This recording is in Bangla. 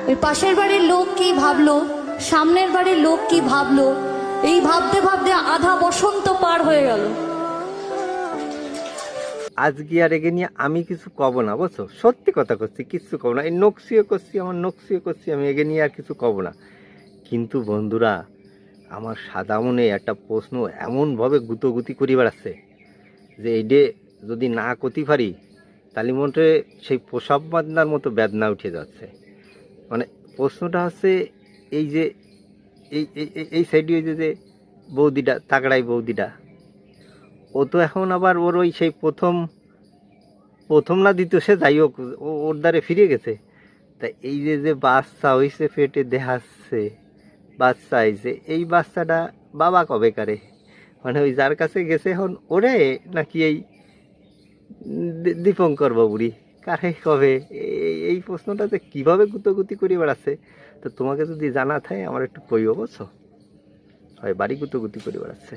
ওই পাশের বাড়ির লোক কি ভাবলো, সামনের বাড়ির লোক কি ভাবলো, এই ভাবতে ভাবতে আধা বসন্ত পার হয়ে গেল। আজকে আর এগে নিয়ে আমি কিছু কব না, বুঝছো? সত্যি কথা করছি, কিছু কব না। এই নকশিও করছি, আমার নকশিও করছি, আমি এগে নিয়ে আর কিছু কব না। কিন্তু বন্ধুরা, আমার সাদা মনে একটা প্রশ্ন এমনভাবে গুতোগুতি করি বেড়াচ্ছে যে এইডে যদি না করতে পারি তাহলে মনে সেই প্রসব বাদনার মতো বেদনা উঠে যাচ্ছে। মানে প্রশ্নটা হচ্ছে এই যে এই এই সাইডে ওই যে বৌদিটা, তাগড়াই বৌদিটা, ও তো এখন আবার ওর ওই সেই প্রথম না দ্বিতীয়, সে যাই হোক, ওর দ্বারে ফিরে গেছে। তা এই যে বাচ্চা হয়েছে পেটে দেখাচ্ছে, বাচ্চা হয়েছে, এই বাচ্চাটা বাবা কবে কারে, মানে ওই যার কাছে গেছে এখন ওরে, নাকি এই দীপঙ্কর বাবুরি কারে কবে? এই প্রশ্নটাতে কিভাবে গুতোগুতি করে বেড়াচ্ছে। তো তোমাকে যদি জানা থাকে আমার একটু কইও, বুঝছো? হয় বাড়ি গুতোগুতি করে বেড়াচ্ছে।